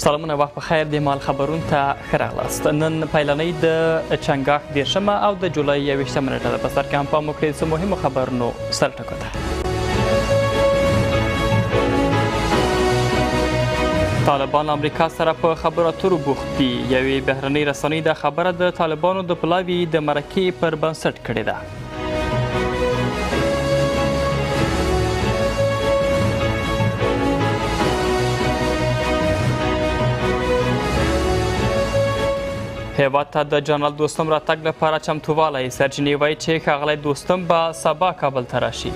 سلامونه وخت په خیر د مال خبرون ته ښه راغلاست. نن پیلنۍ د چنګاښ 10مه او د جولای 21مه نیټه ده. په سر کې هم پام وکړئ څه مهمو خبرونو سرټکو ته. طالبان امریکا سره په خبرو اترو بوخت دي. یوې بهرنۍ رسنۍ دا خبره د طالبانو د پلاوي د مرکې پر بنسټ کړې ده. هیواد ته د جنرال دوستم راتګ لپاره چمتووالی. سرچینې وایي چې ښاغلی دوستم به سبا کابل ته راشي.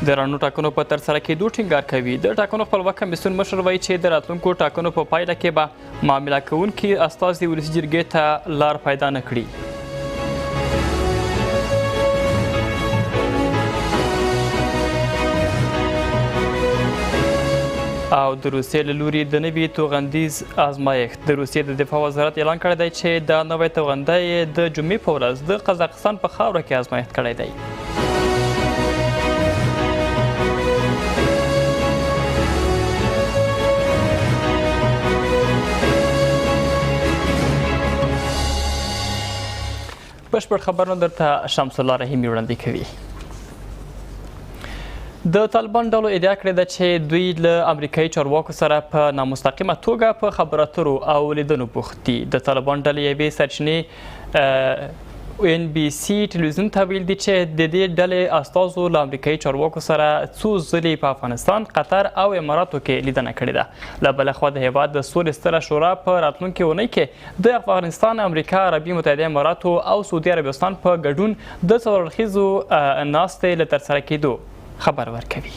د رڼو ټاکنو په ترسره کېدو ټینګار کوي. د ټاکنو خپلواک کمیسیون مشر وایي چې د راتلونکو ټاکنو په پایله کې به معامله کوونکي استازي ولسي جرګې ته لار پیدا نه کړي. او د روسیې له لوري د نوي توغندیز ازمایښت. د روسیې د دفاع وزارت اعلان کړی دی چې دا نوی توغندی د جمعې په ورځ د قزاقستان په خاوره کې ازمایښت کړی دی. بشپړ خبرونه درته شمس الله رحیمي وړاندې کوي. د طالبان ډلو ادعا کړې ده چې دوی له امریکایي چارواکو سره په نامستقیمه توګه په خبرو اترو او لیدنو بوخت دي. د طالبان ډلې یوې سرچینې NBC ټلویزیون ته ویل دي چې د دې ډلې استازو له امریکایي چارواکو سره څو ځلې په افغانستان، قطر او اماراتو کې لیدنه کړې ده. له بله خوا د هیواد د سولې ستره شورا په راتلونکې اونۍ کې د افغانستان، امریکا، عربي متحده اماراتو او سعودي عربستان په ګډون د څلور اړخیزو ناستې له ترسره کېدو خبر ورکوي.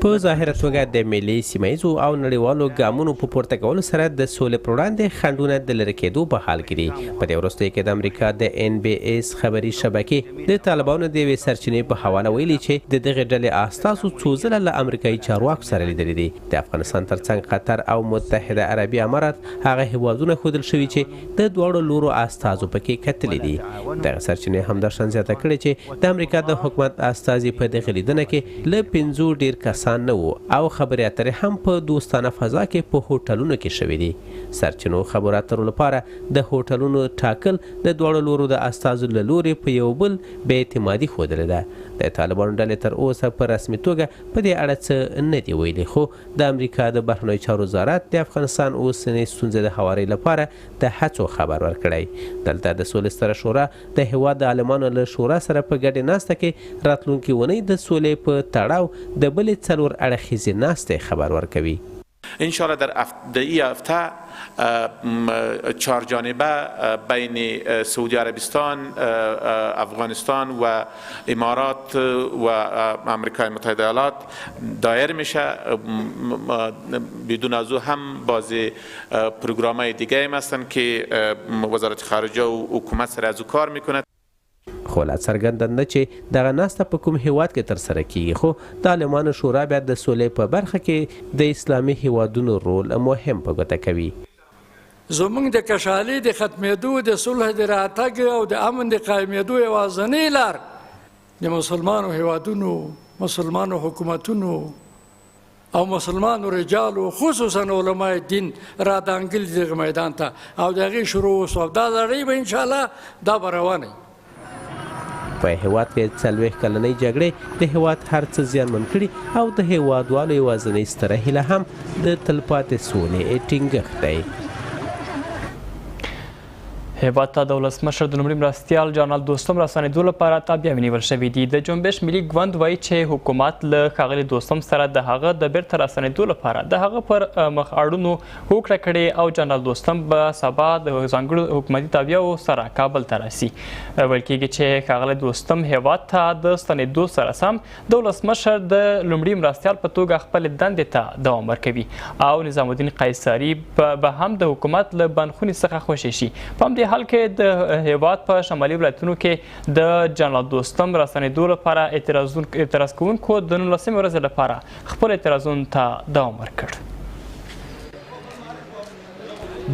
په ظاهره توګه د ملي، سیمهییزو او نړیوالو ګامونو په پورته کولو سره د سولې پر وړاندې خنډونه د لرې کېدو په حال کې دي. په دې وروستیو کې د امریکا د NBS خبري شبکې د طالبانو د یوې سرچینې په حواله ویلي چې د دغې ډلې استازو څو ځله له امریکایي چارواکو سره لیدلي دي. د افغانستان ترڅنګ قطر او متحده عربي امارات هغه هیوادونه ښودل شوي چې د دواړو لورو استازو پکې کتلي دي. دغه سرچینې همداشان زیاته کړې چې د امریکا د حکومت استازي په دغې لیدنه کې له 5 ډېر کسان نه وو او خبرې اترې هم په دوستانه فضا کې په هوټلونو کې شوي دي. سرچینو خبرو اترو لپاره د هوټلونو ټاکل د دواړو لورو د استازو له لورې په یو بل بې اعتمادي ښودلې ده. د طالبانو ډلې تر اوسه په رسمي توګه په دې اړه څه نه دي ویلي، خو د امریکا د بهرنیو چارو وزارت د افغانستان اوسنۍ ستونزې د هواري لپاره د هڅو خبر ورکړی. دلته د سولې ستره شورا د هیواد د عالمانو له شورا سره په ګډې ناسته کې راتلونکې اونۍ د سولې په تړاو د بلې څلور اړخیزې ناستې خبر ورکوي. انشاءالله در این هفته 4 جانبه بین سعودی عربستان، افغانستان و امارات و امریکای متحده ایالات دایر میشه. بدون از او هم بعضی پروگرام‌های دیگه هم هستن که وزارت خارجه و حکومت سر از او کار میکنه. خو لا څرګنده نه چې دغه ناسته په کوم هیواد کې ترسره کیږي، خو د عالمانو شورا بیا د سولې په برخه کې د اسلامي هیوادونو رول مهم په ګوته کوي. زموږ د کشالۍ د ختمېدو، د صلح د راتګ او د امن د قایمېدو یوازینۍ لار د مسلمانو هیوادونو، مسلمانو حکومتونو او مسلمانو رجالو، خصوصا علماء دین را دانګل دغه میدان ته او د هغې شروع وسو. دا لړۍ به انشاءالله دا به روانه وي. په هیواد کې 40 کلنۍ جګړې د هیواد هر څه زیانمن کړي او د هیوادوالو یوازینۍ ستره هیله هم د تلپاتې سولې ټینګښت دی. هیواد ته د ولسمشر د لومړي مرستیال جنرال دوستم راستنېدو لپاره تابیا ونیول شوي دي. د جنبش ملي ګوند وایي چې حکومت له ښاغلي دوستم سره د هغه د بیرته راستنېدو لپاره د هغه پر مخ اړونو هوکړه کړې او جنرال دوستم به سبا د ځانګړو حکومتي تابعیو سره کابل ته راسي. ویل کېږي چې ښاغلی دوستم هیواد ته د ستنېدو سره سم د ولسمشر د لومړي مرستیال په توګه خپلې دندې ته دوام ورکوي او نظام الدین قیصري به هم د حکومت له بندخونې څخه خوشې شي. په همدې حال کې د هیواد په شمالي ولایتونو کې د جنرال دوستم راستنېدو لپاره اعتراض کوونکو د 19مې ورځې لپاره خپل اعتراضونو ته دوام ورکړ.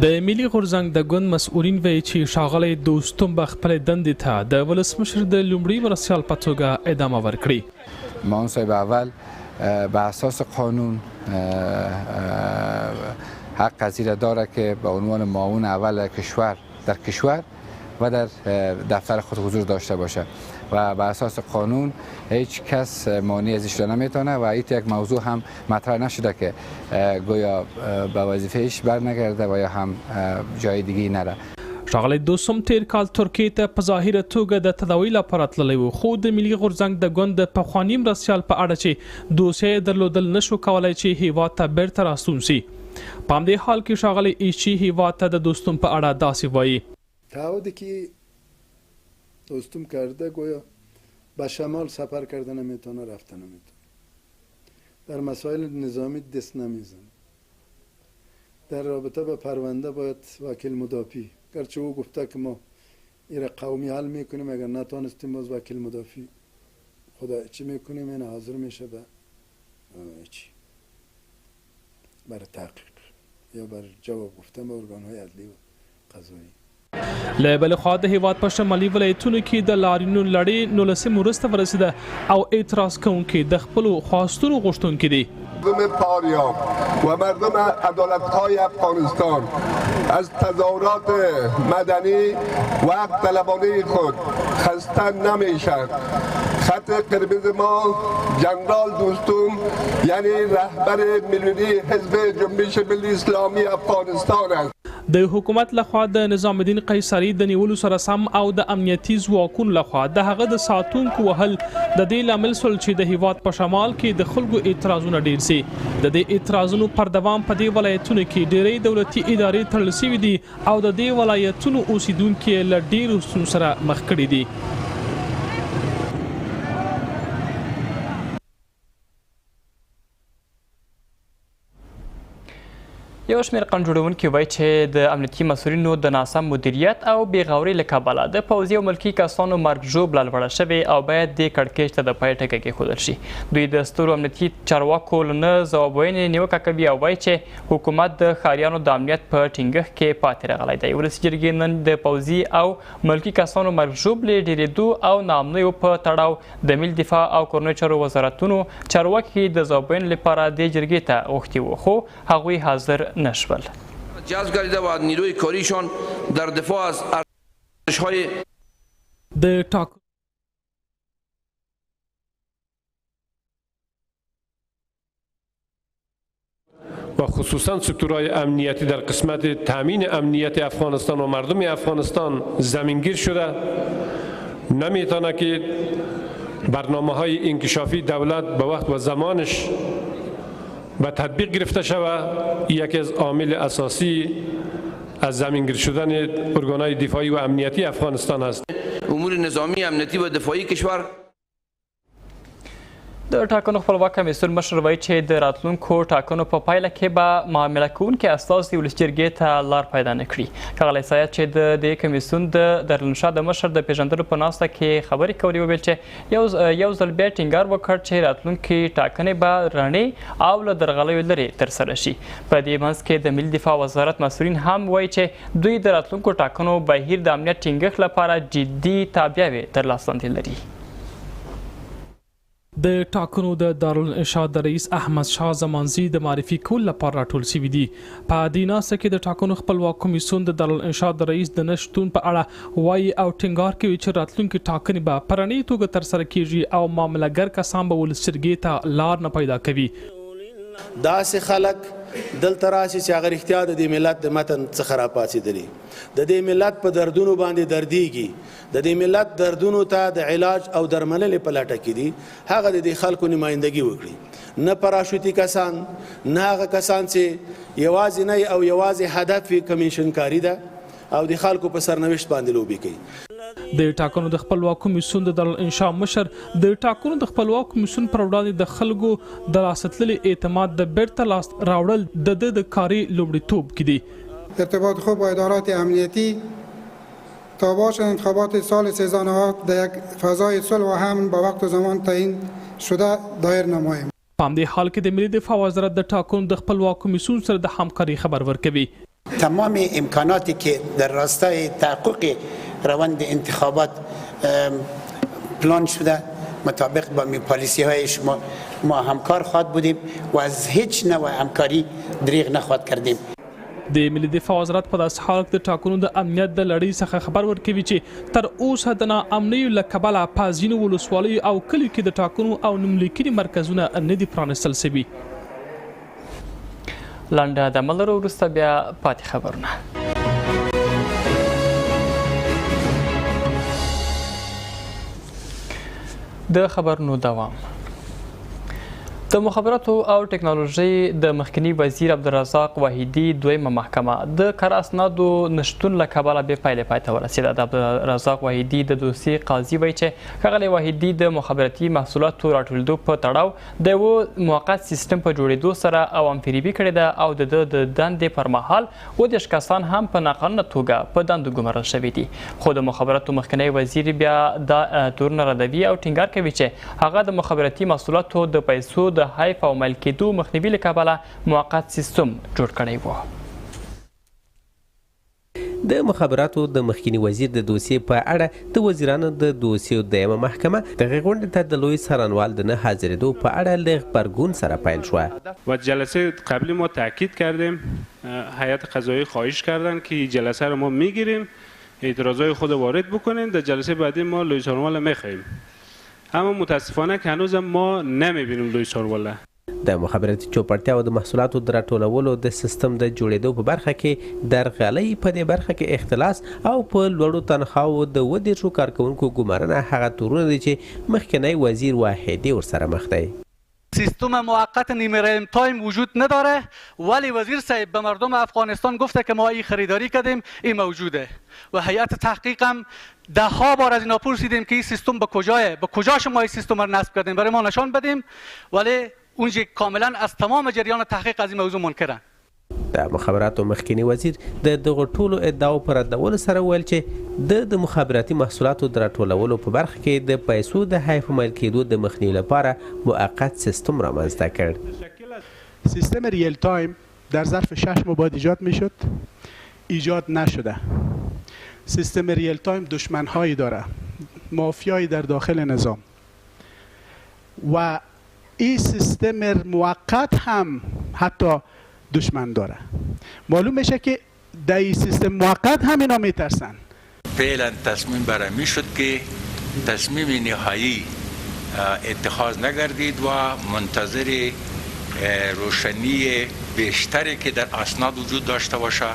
د ملي غورځنګ د ګوند مسؤلین وایي چې ښاغلی دوستم به خپلې دندې ته د ولسمشر د لومړي مرستیال په توګه ادامه ورکړي. معاون صاحب اول به اساس قانون حق پذیر داره که به عنوان معاون اول کشور در کشور و در دفتر خود حضور داشته باشه و به اساس قانون هیچ کس مانع ازش نمیتونه و این یک موضوع هم مطرح نشده که گویا به وظیفهش برنگرده و یا هم جای دیگه نره. ښاغلی دوستم تیر کال ترکیې ته په ظاهره توګه د تداوی لپاره تللی و، خو د ملي غورځنګ د ګوند د پخواني مرستیال په اړه چې دوسیه درلودل نشو کولی چې هیواد ته بیرته راستون سي. په همدې حال کې ښاغلی ایشي هیواد ته د دوستم په اړه داسې وایي: تعهدی که دوستم کرده گویا به شمال سفر کرده نمیتونه، رفته نمیتونه، در مسائل نظامی دست نمیزن، در رابطه با پرونده باید وکیل مدافع، گرچه او گفته که ما این قومی حل میکنیم، اگر نتونستیم باز وکیل مدافع خدا چی میکنیم، این حاضر میشه به چی برای تحقیق یا برای جواب گفتن به ارگانهای عدلی و قضایی. له بلې خوا د هیواد په شمالي ولایتونو کې د لارینو لړۍ 19 مرسته ورسېده او اعتراض کوونکي د خپلو خواستونو غوښتونکي دي. مردم فاریاب و مردم عدالت‌خواه افغانستان از تظاهرات مدنی و حق طلبانه خود خسته نمیشند. خط قرمز ما جنرال دوستم یعنی رهبر میلیونی حزب جنبش ملی اسلامی افغانستان است. د حکومت لخوا د نظام الدین قیصري د نیولو سره سم او د امنیتي ځواکونو لخوا د هغه د ساتونکو وهل د دې لامل شول چې د هیواد په شمال کې د خلکو اعتراضونه ډیر سي. د دې اعتراضونو پر دوام په دې ولایتونو کې ډېرې دولتي ادارې تړل شوي دي او د دې ولایتونو اوسیدونکي له ډېرو ستونزو سره مخ کړي دي. یو شمېر قانون جوړونکي وایي چې د امنیتي مسؤلینو د ناسم مدیریت او بېغورۍ له کبله د پوځي او ملکي کسانو مرګ ژوبله لوړه شوې او باید دې کړکېچ ته د پای ټکی کېښودل شي. دوی د سترو امنیتي چارواکو له نه ځوابوینې نیوکه کوي او وایي چې حکومت د ښاریانو د امنیت په ټینګښت کې پاتې راغلی دی. ولسي جرګې نن د پوځي او ملکي کسانو مرګ ژوبلې ډېرېدو او ناامنیو په تړاو د ملي دفاع او کورنیو چارو وزارتونو چارواکي د ځوابوینې لپاره دې جرګې ته غوښتي وو، خو هغوی حاضر نشول. جذب گردیده و نیروی کاریشان در دفاع از ارزش‌های و خصوصا سکتورهای امنیتی در قسمت تامین امنیت افغانستان و مردم افغانستان زمینگیر شده. نمیتونه که برنامه‌های انکشافی دولت به وقت و زمانش به تطبیق گرفته شود. یکی از عامل اساسی از زمینگیر شدن ارگان‌های دفاعی و امنیتی افغانستان است. امور نظامی امنیتی و دفاعی کشور د ټاکنو خپلواک کمیسیون مشر وایي چې د راتلونکو ټاکنو په پایله کې به معامله کوونکي استازي ولسي جرګې ته لار پیدا نه کړي. ښاغلی سید چې د دې کمیسیون د دارالانشا د مشر د پیژندلو په ناسته کې خبرې کولې وویل چې یو ځل بیا ټینګار وکړ چې راتلونکي ټاکنې به رڼې او له درغلیو لرې ترسره شي. په دې منځ کې د ملي دفاع وزارت مسؤلین هم وایي چې دوی د راتلونکو ټاکنو بهیر د امنیت ټینګښت لپاره جدي تابعیاوې تر لاس لاندې لري. د ټاکنو د دارالانشا د رئیس احمد شاه زمانزي د معرفي کولو لپاره راټول شوي دي. په دې ناسته کې د ټاکنو خپلواک کمیسیون د دارالانشا د رئیس د نشتون په اړه وایي او ټینګار کوي چې راتلونکي ټاکنې به په رڼې توګه ترسره کیږي او معاملهګر کسان به ولسي جرګې ته لار نه پیدا کوي. داسې خلک دلته راشي چې هغه رښتیا د دې ملت د متن څخه راپاڅېدلي، د دې ملت په دردونو باندې دردیږي، د دې ملت دردونو ته د علاج او درملنې په لټه کې دي، هغه د دې خلکو نمایندګي وکړي. نه پراشوتي کسان، نه هغه کسان چې یوازې نه او یوازې هدف یې کمیشنکاري ده او د خلکو په سرنوشت باندې لوبې کوي. د ټاکنو د خپلواک کمیسیون د دارالانشا مشر د ټاکنو د خپلواک کمیسیون پر وړاندې د خلکو د راستللي اعتماد د بیرته لاس راوړل د کاري لومړیتوب کې دي. ارتباط خوب با ادارات امنیتی تا باشد انتخابات سال 2009 در یک فضای صلح و امن با وقت و زمان تعیین شده دایر نماییم. په همدې حال کې د ملي دفاع وزارت د ټاکنو د خپلواک کمیسیون سره د همکارۍ خبر ورکوي. تمام امکاناتی که در راستای تحقق روند انتخابات پلان شده مطابق با پالیسی های شما ما همکار خواهد بودیم و از هیچ نوع همکاری دریغ نخواهد کردیم. د ملي دفاع وزارت په داسې حال کې د ټاکنو د امنیت د لړۍ څخه خبر ورکوي چې تر اوسه د ناامنیو له کبله په ځینو ولسوالیو او کلیو کې د ټاکنو او نوملیکنې مرکزونه نه دي پرانیستل شوي. لنډه دمه لرو، وروسته بیا پاتې خبرونه. د خبرونو دوام. د مخابراتو او ټکنالوژۍ د مخکنی وزیر عبدالرزاق وحیدي دویمه محکمه د کار اسنادو نشتون له کبله بې پایلې پای ته ورسېده. د عبدالرزاق وحیدي د دوسیې قاضي وایي چې ښاغلی وحیدي د مخابراتي محصولاتو راټولېدو په تړاو د یوه موقت سیستم په جوړېدو سره عوامفریبي کړې ده او د ده د دندې پر مهال 30 کسان هم په ناقانونه توګه په دندو ګمارل شوي دي. خو د مخابراتو مخکنی وزیر بیا دا تورونه ردوي او ټینګار کوي چې هغه د مخابراتي محصولاتو د پیسو د حیف او مایل کېدو مخنیوي له کبله موقت سیستم جوړ کړی و. د مخابراتو د مخکنی وزیر د دوسیې په اړه د وزیرانو د دوسیو دویمه محکمه دغې غونډې ته د لوی څارنوال د نه حاضرېدو په اړه له غبرګون سره پیل شوه. و جلسه قبلی ما تاکید کردیم، هیئت قضایی خواهش کردن که جلسه رو ما میگیریم، اعتراضای خود وارد بکنین، در جلسه بعدی ما لوی څارنوال میخواهیم. اما متاسفانه که هنوز ما نمیبینیم لوی څارنوال. د مخابراتي چوپړتیا او د محصولاتو د راټولولو د سیستم د جوړېدو په برخه کې درغلۍ، په دې برخه کې اختلاس او په لوړو تنخواو د 30 کارکوونکو ګمارنه هغه تورونه دي چې مخکنی وزیر وحیدي ورسره مخ دی. سیستم موقت نیمه ریم تایم وجود نداره ولی وزیر صاحب به مردم افغانستان گفته که ما این خریداری کردیم، این موجوده و هیئت تحقیق هم 10 بار از اینا پرسیدیم که این سیستم به کجایه، به کجا شما این سیستم رو نصب کردین، برای ما نشان بدیم، ولی اونجا کاملا از تمام جریان تحقیق از این موضوع منکرن. د مخابراتو مخکنی وزیر د دغه ټولو ادعاو پر ردولو سره ویل چې د مخابراتي محصولاتو د راټولولو په برخه کې د پیسو د حیف مایل کېدو د مخنیوي لپاره موقت سیستم رامنځته کړ. سیستم ریل تایم در ظرف 6 ماه باید ایجاد میشد، ایجاد نشده. سیستم ریل تایم دشمنهایی داره، مافیایی در داخل نظام و این سیستم موقت هم حتی دشمن داره. معلوم میشه که در این سیستم موقت هم اینا میترسن. فعلا تصمیم برای میشد که تصمیم نهایی اتخاذ نگردید و منتظر روشنی بیشتری که در اسناد وجود داشته باشه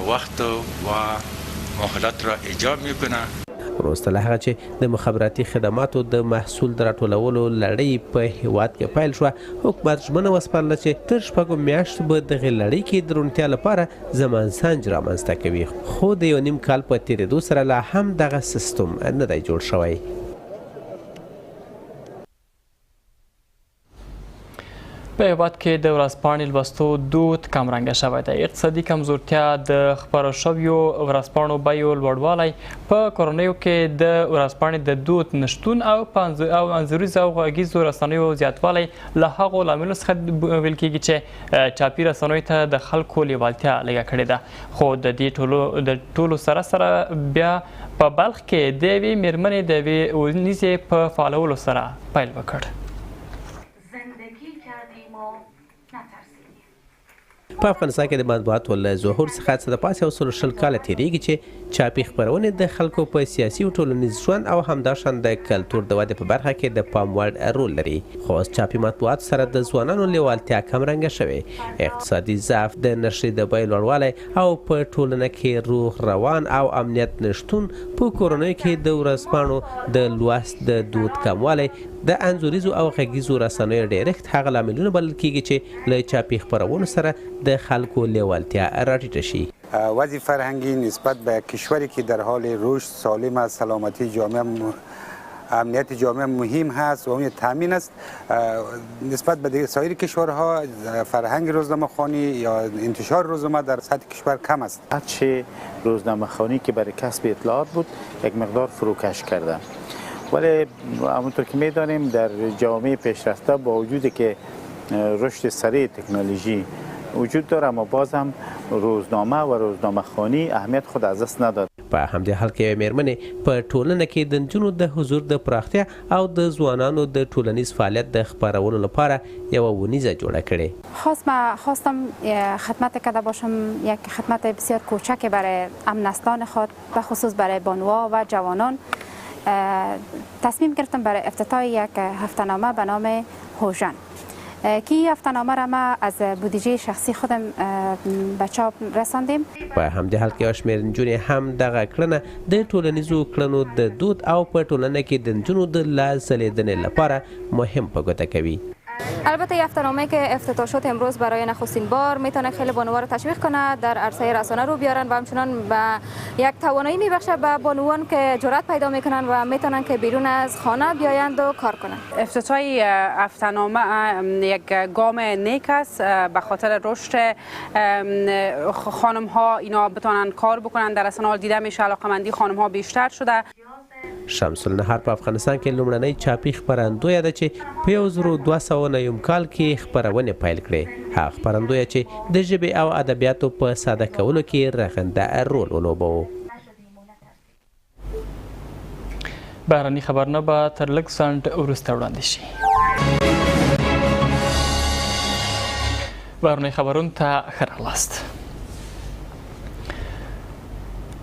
وقت و مهلت را ایجاب میکنه. وروسته له هغه چې د مخابراتي خدماتو د محصول د راټولولو لړۍ په هیواد کې پیل شوه، حکومت ژمنه وسپارله چې تر 6 میاشتو به دغې لړۍ کې د روڼتیا لپاره زمانسنج رامنځته کوي، خو د 1.5 کال په تېرېدو سره لا هم دغه سیستم نه دی جوړ شوی. په هیواد کې د ورځپاڼې لوستو دود کمرنګه شوی دی. اقتصادي کمزورتیا، د خپرو شویو ورځپاڼو بیو لوړوالی، په کورنیو کې د ورځپاڼې د دود نشتون او انځوریزو او غږیزو رسنیو زیاتوالی له هغو لاملونو څخه ویل کېږي چې چاپي رسنیو ته د خلکو لیوالتیا لږه کړې ده. خو د دې ټولو سره بیا په بلخ کې د یوې مېرمنې د یوې ونیزې په فعالولو سره پیل وکړ. په افغانستان کې د مطبوعاتو له ظهور څخه څه د پاسه 120 کاله تېرېږي چې چاپي خپرونې د خلکو په سیاسي او ټولنیز ژوند او همداشان د کلتور د ودې په برخه کې د پام وړ رول لري. خو اوس چاپي مطبوعاتو سره د ځوانانو لیوالتیا کمرنګه شوې، اقتصادي ضعف، د نشرې د بیې لوړوالی او په ټولنه کې روغ روان او امنیت نشتون، په کورنیو کې د ورځپاڼو د لوست د دود کموالی، د انځوریزو او غږیزو رسنیو ډیرښت هغه لاملونه بلل کېږي چې له چاپي خپرونو سره د خلکو لیوالتیا راټیټه شي. وضع فرهنگی نسبت به کشوری که در حال رشد سالم است، سلامتی جامعه، امنیت جامعه مهم هست و اون تامین است. نسبت به سایر کشورها فرهنگ روزنامه خوانی یا انتشار روزنامه در سطح کشور کم است. چه روزنامه خوانی که برای کسب اطلاعات بود یک مقدار فروکش کردن، ولی همونطور که میدانیم در جامعه پیشرفته با وجودی که رشد سریع تکنولوژی وجود داره، اما باز هم روزنامه و روزنامه خوانی اهمیت خود از دست نداد. په همدې حال کې مېرمنې په ټولنه کې د نجونو د حضور د پراختیا او د ځوانانو د ټولنیز فعالیت د خپرولو لپاره یوه ونیزه جوړه کړې. خواستم خدمت کرده باشم، یک خدمت بسیار کوچک برای همنسلان خود به خصوص برای بانوها و جوانان. تصمیم گرفتم برای افتتاح یک هفته‌نامه به نام هوژن که این هفته‌نامه را ما از بودجه شخصی خودم به چاپ رساندیم. په همدې حال کې شمېر نجونې هم دغه کړنه د ټولنیزو کړنو د دود او په ټولنه کې د نجونو د لاس ځلیدنې لپاره مهم په ګوته کوي. البته هفته‌نامه که افتتاح شد امروز برای نخستین بار میتونه خیلی بانوها رو تشویق کنه در عرصه رسانه رو بیارن و همچنان به یک توانایی میبخشه به بانوان که جرأت پیدا میکنن و میتونن که بیرون از خانه بیایند و کار کنن. افتتاح هفته‌نامه یک گام نیک است به خاطر رشد خانم ها، اینا بتونن کار بکنن. در اصل دیده میشه علاقمندی خانم ها بیشتر شده. شمس النهار په افغانستان کې لومړنۍ چاپي خپرندویه ده چې په 1209 کال کې خپرونې پیل کړې. هغه خپرندویه چې د ژبې او ادبیاتو په ساده کولو کې رغنده رول ولوباوه. بهرني خبرونه به تر لږ ځنډ وروسته وړاندې شي. بهرني خبرونو ته ښه راغلاست.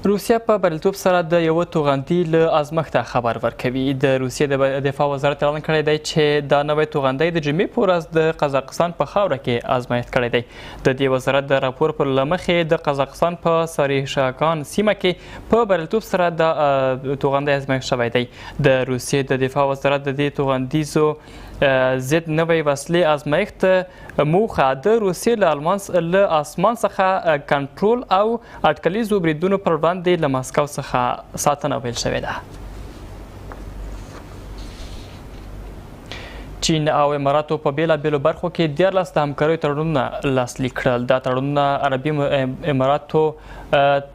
روسیه په بریالیتوب سره د یوه توغندي له ازمښته خبر ورکوي. د روسیې د دفاع وزارت اعلان کړی دی چې دا نوی توغندی د جمعې په ورځ د قزاقستان په خاوره کې ازمایښت کړی دی. د دې وزارت د راپور پر له مخې د قزاقستان په ساریشاکان سیمه کې په بریالیتوب سره د توغندی ازمایښت شوی دی. د روسیې د دفاع وزارت د دې توغندیزو ضد نوی وسلې ازمایښت موخه د روسیې له اسمان څخه کنټرول او اټکلیزو بریدونو پر وړاندې له ماسکو څخه ساتنه ویل شوې ده. چین او اماراتو په بیلابیلو برخو کې 14 د همکاریو تړونونه لاسلیک کړل. دا تړونونه عربي اماراتو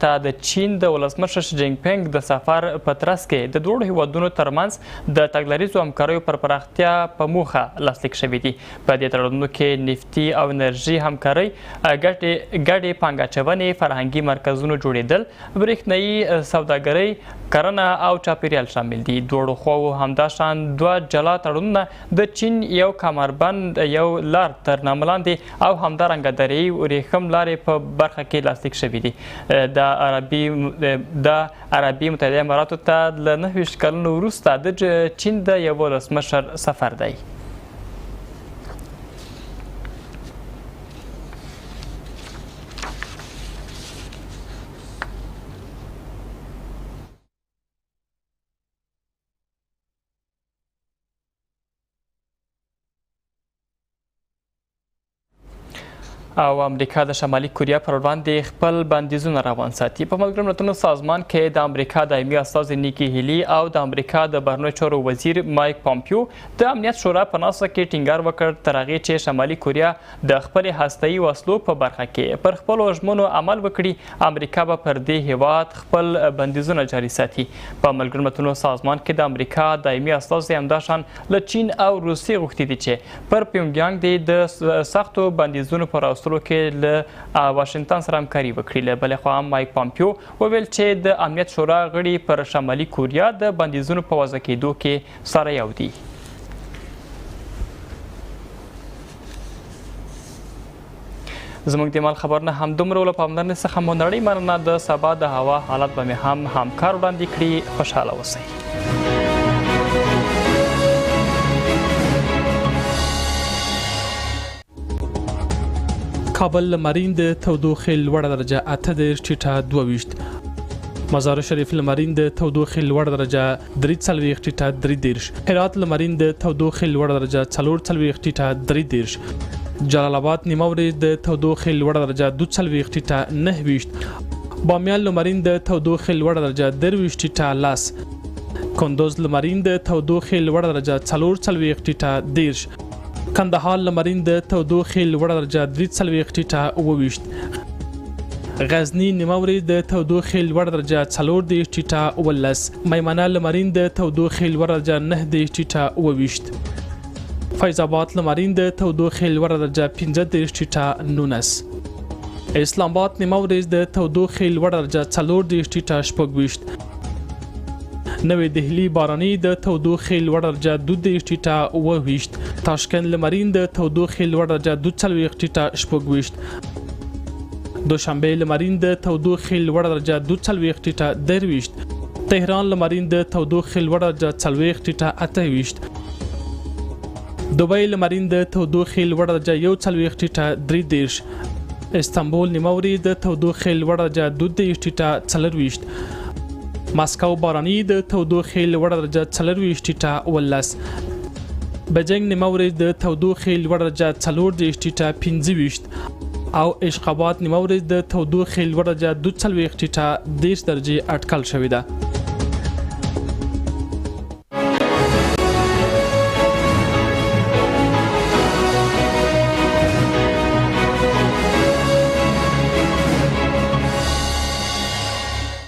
ته د چین د ولسمشر شي جینګ پینګ د سفر په ترڅ کې د دوه هیوادونو ترمنځ د تګلاریزو همکاریو پر پراختیا په موخه لاسلیک شوي دي. په دې تړونونو کې نفتی او انرژي همکارۍ، ګډې پانګه اچونې، فرهنګي مرکزونو جوړېدل، برېښنایي سوداګرۍ، کرنه او چاپیریال شامل دي. دواړو خواوو همداشان دوه جلا تړونونه د چین یو کمربند، یو لار تر نامه لاندې او همدارنګه دریایي ورېښم لارې په برخه کې لاسلیک شوي دي. د عربي متحده اماراتو ته له 29 کلونو وروسته د چین د یو ولسمشر سفر دی. او امریکا د شمالي کوریا پر وړاندې خپل بندیزونه روان ساتي. په ملګرو ملتونو سازمان کې د امریکا دایمي استازي نیکی هیلی او د امریکا د بهرنیو چارو وزیر مایک پامپیو د امنیت شورا په ناسته کې ټینګار وکړ تر هغې چې شمالي کوریا د خپلې هستهیي وسلو په برخه کې پر خپلو ژمنو عمل وکړي. امریکا به پر دې هیواد خپل بندیزونه جاري ساتي. په ملګرو ملتونو سازمان کې د امریکا دایمي استازي همداشان له چین او روسیې غوښتي دي چې پر پیونګیانګ د سختو بندیزونو په راوستلو کې له واشنگټن سره همکاري وکړي. له بلې خوا مایک پامپیو وویل چې د امنیت شورا غړي پر شمالي کوریا د بندیزونو په وضع کېدو کې سره یو دي. زموږ د مال خبرونه همدومره له پاملرنې څخه مو نړۍ مننه. د سبا د هوا حالت به مې هم همکار وړاندې کړي. خوشحاله اوسئ. کابل لمرین د تودوخې لوړه درجه 8.22. مزار شریف لمرین د تودوخې لوړه درجه 43.3. هرات لمرین د تودوخې لوړه درجه 44.3. جلال آباد نیمورې د تودوخې لوړه درجه 42.29. بامیان لمرین د تودوخې لوړه درجه 23.10. کندوز لمرین د تودوخې لوړه درجه 44.10. کندهار لمرین د تودوخې لوړه درجه 43.28. غزنی نیمورې د تودوخې لوړه درجه 4.18. میمنه لمرین د تودوخې لوړه درجه 9.28. فیض آباد لمرین د تودوخې لوړه درجه 15.19. اسلام آباد نیمه ورځ د تودوخې لوړه درجه 4.8 نوې دهلی باراني د تودوخې لوړه درجه 2.8 تاشکند لمرین د تودوخې لوړه درجه 2.8 دوشنبه لمرین د تودوخې لوړه درجه 2.8 تهران لمرین د تودوخې لوړه درجه 4.8 دوبۍ لمرین د تودوخې لوړه درجه 1.3 استانبول نیمه ورځ د تودوخې لوړه درجه 2.4 ماسکو باراني د تودوخې لوړه درجه 4.8 بجنګ نیمه ورځ د تودوخې لوړه درجه 4.5 او اشخابات نیمه ورځ د تودوخې لوړه درجه 2.10 درجې اټکل شوې ده.